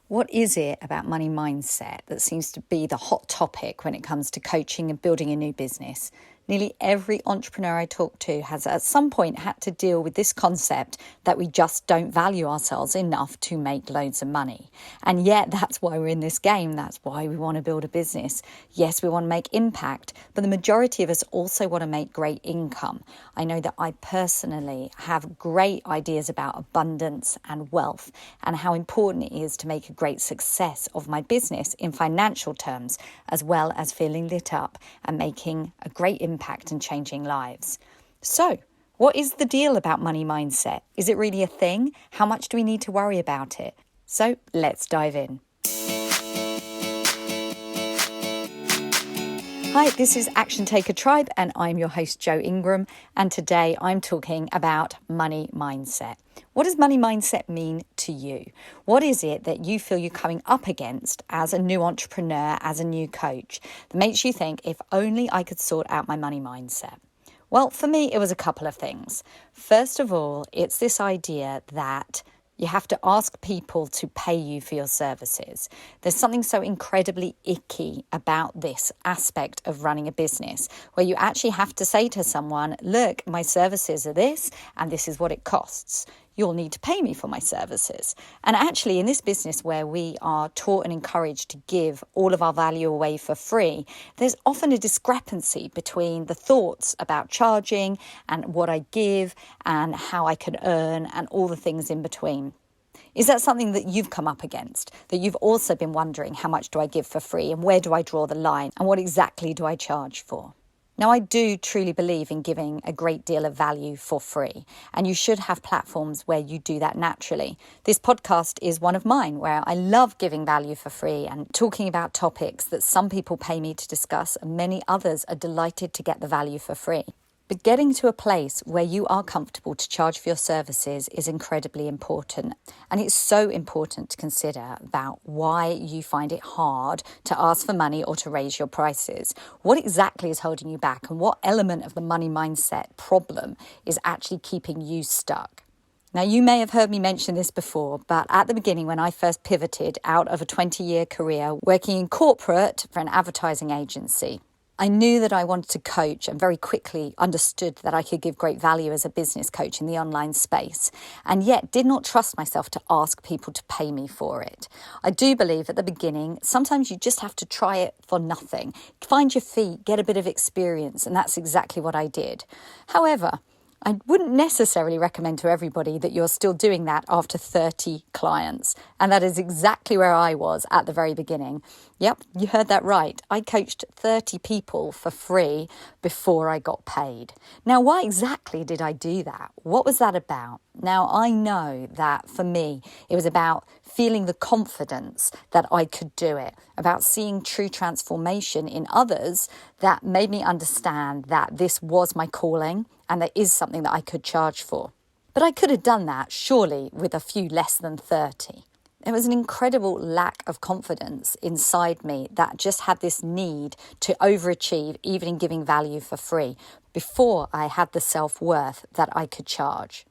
What is it about money mindset that seems to be the hot topic when it comes to coaching and building a new business? Nearly every entrepreneur I talk to has at some point had to deal with this concept that we just don't value ourselves enough to make loads of money. And yet that's why we're in this game. That's why we want to build a business. Yes, we want to make impact, but the majority of us also want to make great income. I know that I personally have great ideas about abundance and wealth and how important it is to make a great success of my business in financial terms, as well as feeling lit up and making a great impact and changing lives. So, what is the deal about money mindset? Is it really a thing? How much do we need to worry about it? So, let's dive in. Hi, this is Action Taker Tribe, and I'm your host, Jo Ingram. And today I'm talking about money mindset. What does money mindset mean to you? What is it that you feel you're coming up against as a new entrepreneur, as a new coach, that makes you think, if only I could sort out my money mindset? Well, for me, it was a couple of things. First of all, it's this idea that you have to ask people to pay you for your services. There's something so incredibly icky about this aspect of running a business, where you actually have to say to someone, look, my services are this, and this is what it costs. You'll need to pay me for my services. And actually, in this business where we are taught and encouraged to give all of our value away for free, there's often a discrepancy between the thoughts about charging and what I give and how I can earn and all the things in between. Is that something that you've come up against? That you've also been wondering, how much do I give for free and where do I draw the line and what exactly do I charge for? Now, I do truly believe in giving a great deal of value for free, and you should have platforms where you do that naturally. This podcast is one of mine, where I love giving value for free and talking about topics that some people pay me to discuss, and many others are delighted to get the value for free. But getting to a place where you are comfortable to charge for your services is incredibly important. And it's so important to consider about why you find it hard to ask for money or to raise your prices. What exactly is holding you back, and what element of the money mindset problem is actually keeping you stuck? Now, you may have heard me mention this before, but at the beginning, when I first pivoted out of a 20-year career working in corporate for an advertising agency, I knew that I wanted to coach and very quickly understood that I could give great value as a business coach in the online space, and yet did not trust myself to ask people to pay me for it. I do believe at the beginning, sometimes you just have to try it for nothing. Find your feet, get a bit of experience, and that's exactly what I did. However, I wouldn't necessarily recommend to everybody that you're still doing that after 30 clients. And that is exactly where I was at the very beginning. Yep, you heard that right. I coached 30 people for free before I got paid. Now, why exactly did I do that? What was that about? Now, I know that for me, it was about feeling the confidence that I could do it, about seeing true transformation in others that made me understand that this was my calling and there is something that I could charge for. But I could have done that, surely, with a few less than 30. There was an incredible lack of confidence inside me that just had this need to overachieve, even in giving value for free, before I had the self-worth that I could charge.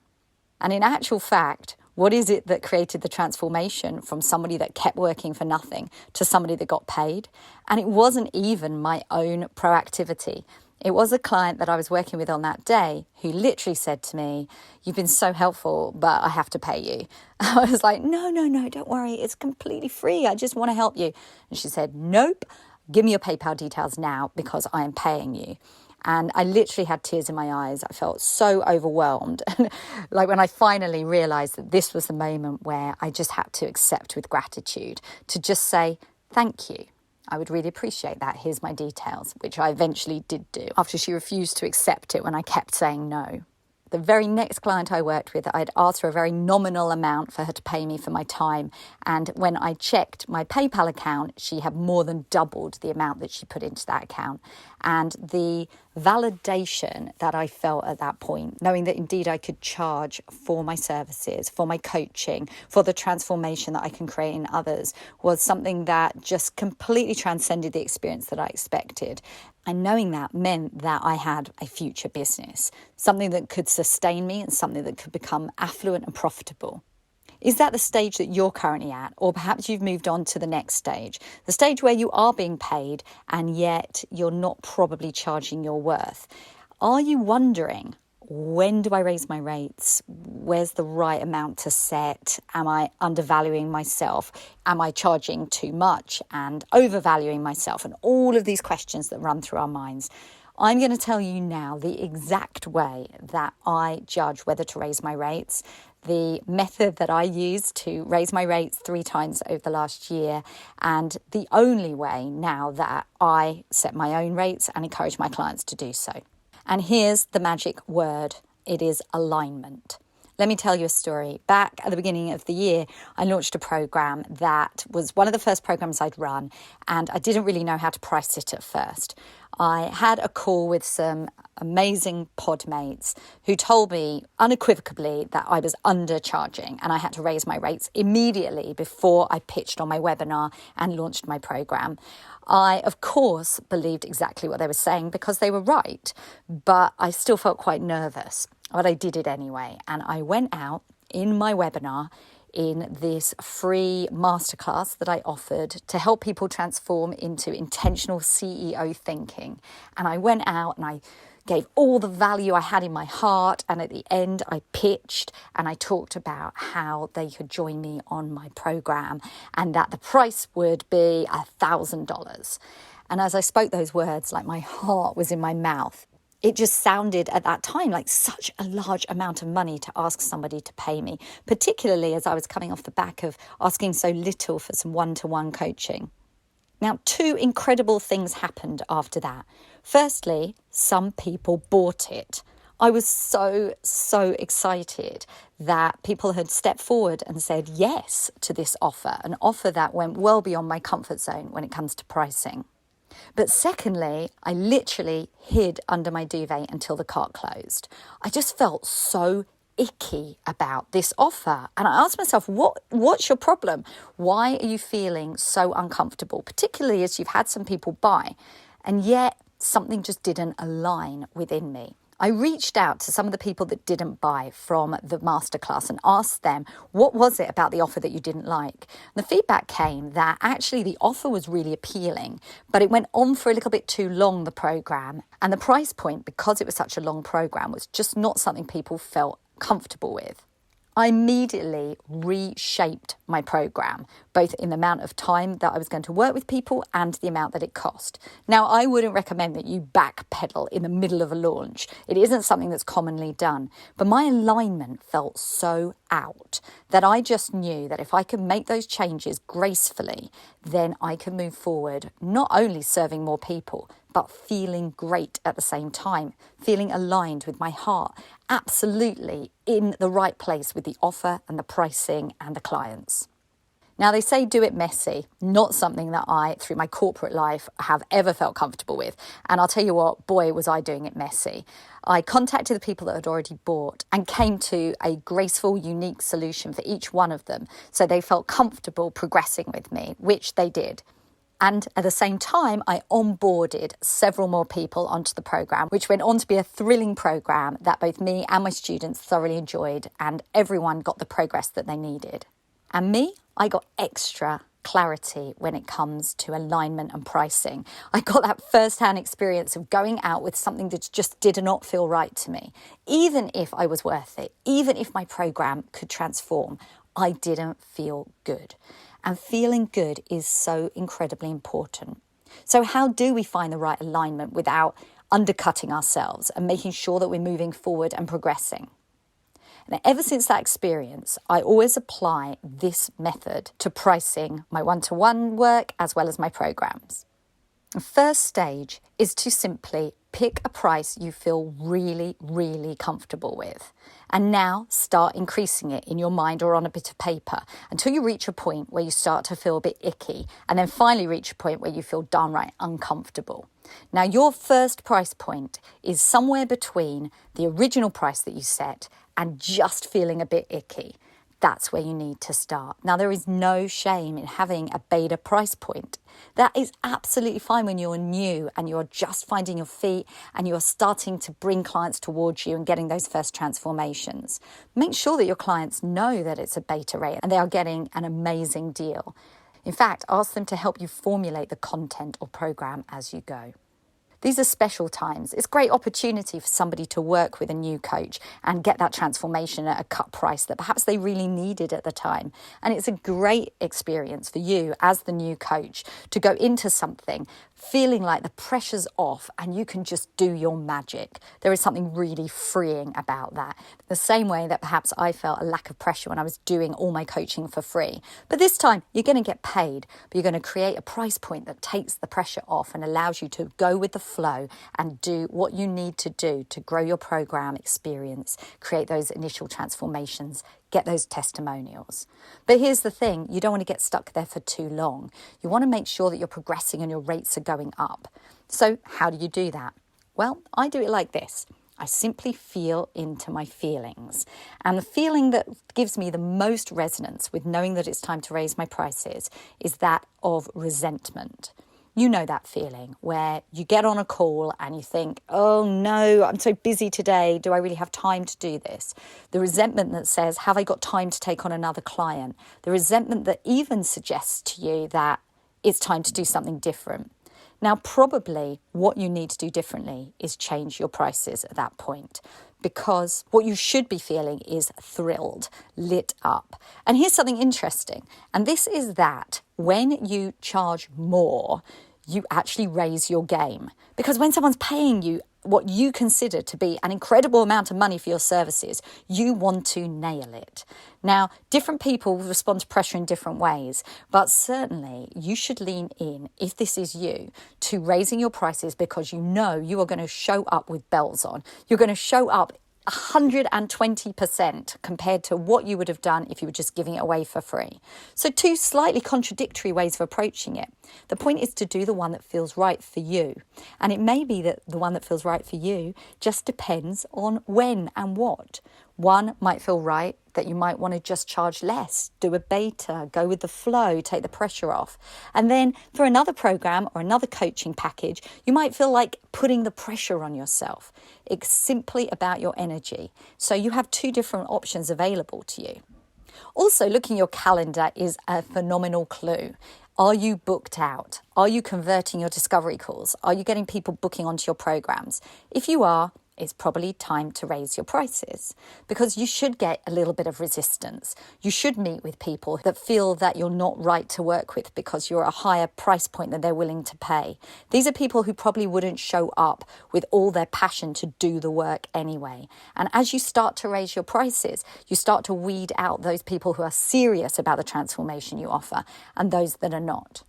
And in actual fact, what is it that created the transformation from somebody that kept working for nothing to somebody that got paid? And it wasn't even my own proactivity. It was a client that I was working with on that day who literally said to me, "You've been so helpful, but I have to pay you." I was like, no, don't worry. It's completely free. I just want to help you. And she said, "Nope, give me your PayPal details now because I am paying you." And I literally had tears in my eyes. I felt so overwhelmed. Like when I finally realized that this was the moment where I just had to accept with gratitude, to just say, "Thank you. I would really appreciate that. Here's my details," which I eventually did do after she refused to accept it when I kept saying no. The very next client I worked with, I'd asked for a very nominal amount for her to pay me for my time. And when I checked my PayPal account, she had more than doubled the amount that she put into that account. And the validation that I felt at that point, knowing that indeed I could charge for my services, for my coaching, for the transformation that I can create in others, was something that just completely transcended the experience that I expected. And knowing that meant that I had a future business, something that could sustain me and something that could become affluent and profitable. Is that the stage that you're currently at? Or perhaps you've moved on to the next stage, the stage where you are being paid and yet you're not probably charging your worth. Are you wondering, when do I raise my rates? Where's the right amount to set? Am I undervaluing myself? Am I charging too much and overvaluing myself? And all of these questions that run through our minds. I'm going to tell you now the exact way that I judge whether to raise my rates, the method that I use to raise my rates 3 times over the last year, and the only way now that I set my own rates and encourage my clients to do so. And here's the magic word. It is alignment. Let me tell you a story. Back at the beginning of the year, I launched a program that was one of the first programs I'd run, and I didn't really know how to price it at first. I had a call with some amazing pod mates who told me unequivocally that I was undercharging and I had to raise my rates immediately before I pitched on my webinar and launched my program. I, of course, believed exactly what they were saying because they were right, but I still felt quite nervous. But I did it anyway, and I went out in my webinar in this free masterclass that I offered to help people transform into intentional CEO thinking. And I went out and I gave all the value I had in my heart, and at the end I pitched and I talked about how they could join me on my program and that the price would be $1,000. And as I spoke those words, like my heart was in my mouth. It just sounded at that time like such a large amount of money to ask somebody to pay me, particularly as I was coming off the back of asking so little for some one-to-one coaching. Now, 2 incredible things happened after that. Firstly, some people bought it. I was so excited that people had stepped forward and said yes to this offer, an offer that went well beyond my comfort zone when it comes to pricing. But secondly, I literally hid under my duvet until the cart closed. I just felt so icky about this offer. And I asked myself, what's your problem? Why are you feeling so uncomfortable, particularly as you've had some people buy, and yet something just didn't align within me? I reached out to some of the people that didn't buy from the masterclass and asked them, what was it about the offer that you didn't like? And the feedback came that actually the offer was really appealing, but it went on for a little bit too long, the program. And the price point, because it was such a long program, was just not something people felt comfortable with. I immediately reshaped my program, both in the amount of time that I was going to work with people and the amount that it cost. Now, I wouldn't recommend that you backpedal in the middle of a launch. It isn't something that's commonly done. But my alignment felt so out that I just knew that if I could make those changes gracefully, then I could move forward, not only serving more people, but feeling great at the same time, feeling aligned with my heart, absolutely in the right place with the offer and the pricing and the clients. Now, they say do it messy, not something that I, through my corporate life, have ever felt comfortable with. And I'll tell you what, boy, was I doing it messy. I contacted the people that had already bought and came to a graceful, unique solution for each one of them, so they felt comfortable progressing with me, which they did. And at the same time, I onboarded several more people onto the program, which went on to be a thrilling program that both me and my students thoroughly enjoyed, and everyone got the progress that they needed. And me, I got extra clarity when it comes to alignment and pricing. I got that first-hand experience of going out with something that just did not feel right to me. Even if I was worth it, even if my program could transform, I didn't feel good. And feeling good is so incredibly important. So how do we find the right alignment without undercutting ourselves and making sure that we're moving forward and progressing? And ever since that experience, I always apply this method to pricing my one-to-one work as well as my programs. The first stage is to simply pick a price you feel really, really comfortable with. And now start increasing it in your mind or on a bit of paper until you reach a point where you start to feel a bit icky, and then finally reach a point where you feel downright uncomfortable. Now, your first price point is somewhere between the original price that you set and just feeling a bit icky. that's where you need to start. Now, there is no shame in having a beta price point. That is absolutely fine when you're new and you're just finding your feet and you're starting to bring clients towards you and getting those first transformations. Make sure that your clients know that it's a beta rate and they are getting an amazing deal. In fact, ask them to help you formulate the content or program as you go. These are special times. It's a great opportunity for somebody to work with a new coach and get that transformation at a cut price that perhaps they really needed at the time. And it's a great experience for you as the new coach to go into something feeling like the pressure's off and you can just do your magic. There is something really freeing about that. The same way that perhaps I felt a lack of pressure when I was doing all my coaching for free. But this time you're going to get paid, but you're going to create a price point that takes the pressure off and allows you to go with the flow and do what you need to do to grow your program experience, create those initial transformations, get those testimonials. But here's the thing, you don't want to get stuck there for too long. You want to make sure that you're progressing and your rates are going up. So how do you do that? Well, I do it like this. I simply feel into my feelings. And the feeling that gives me the most resonance with knowing that it's time to raise my prices is that of resentment. You know that feeling where you get on a call and you think, oh no, I'm so busy today. Do I really have time to do this? The resentment that says, have I got time to take on another client? The resentment that even suggests to you that it's time to do something different. Now, probably what you need to do differently is change your prices at that point, because what you should be feeling is thrilled, lit up. And here's something interesting. And this is that when you charge more, you actually raise your game. Because when someone's paying you what you consider to be an incredible amount of money for your services, you want to nail it. Now, different people respond to pressure in different ways, but certainly you should lean in, if this is you, to raising your prices because you know you are going to show up with bells on. You're going to show up 120% compared to what you would have done if you were just giving it away for free. So two slightly contradictory ways of approaching it. The point is to do the one that feels right for you. And it may be that the one that feels right for you just depends on when and what. One might feel right that you might want to just charge less, do a beta, go with the flow, take the pressure off. And then for another program or another coaching package, you might feel like putting the pressure on yourself. It's simply about your energy. So you have two different options available to you. Also, looking at your calendar is a phenomenal clue. Are you booked out? Are you converting your discovery calls? Are you getting people booking onto your programs? If you are, it's probably time to raise your prices, because you should get a little bit of resistance. You should meet with people that feel that you're not right to work with because you're a higher price point than they're willing to pay. These are people who probably wouldn't show up with all their passion to do the work anyway. And as you start to raise your prices, you start to weed out those people who are serious about the transformation you offer and those that are not.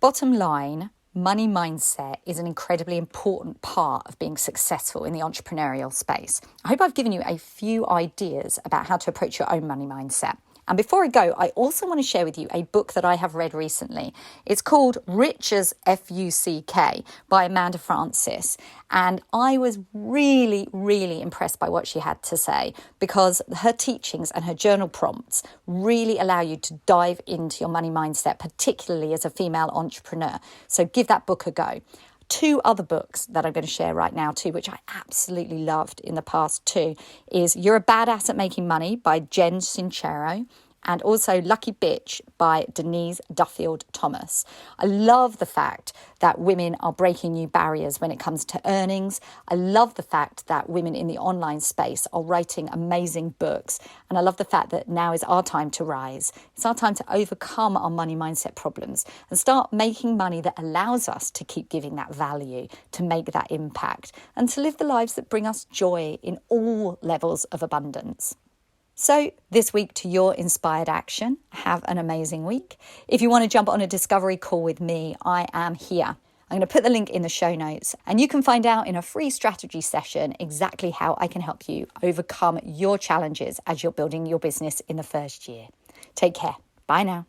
Bottom line, money mindset is an incredibly important part of being successful in the entrepreneurial space. I hope I've given you a few ideas about how to approach your own money mindset. And before I go, I also want to share with you a book that I have read recently. It's called Rich as F-U-C-K by Amanda Frances. And I was really, really impressed by what she had to say, because her teachings and her journal prompts really allow you to dive into your money mindset, particularly as a female entrepreneur. So give that book a go. Two other books that I'm going to share right now too, which I absolutely loved in the past too, is You're a Badass at Making Money by Jen Sincero, and also Lucky Bitch by Denise Duffield Thomas. I love the fact that women are breaking new barriers when it comes to earnings. I love the fact that women in the online space are writing amazing books. And I love the fact that now is our time to rise. It's our time to overcome our money mindset problems and start making money that allows us to keep giving that value, to make that impact, and to live the lives that bring us joy in all levels of abundance. So this week, to your inspired action, have an amazing week. If you want to jump on a discovery call with me, I am here. I'm going to put the link in the show notes, and you can find out in a free strategy session exactly how I can help you overcome your challenges as you're building your business in the first year. Take care. Bye now.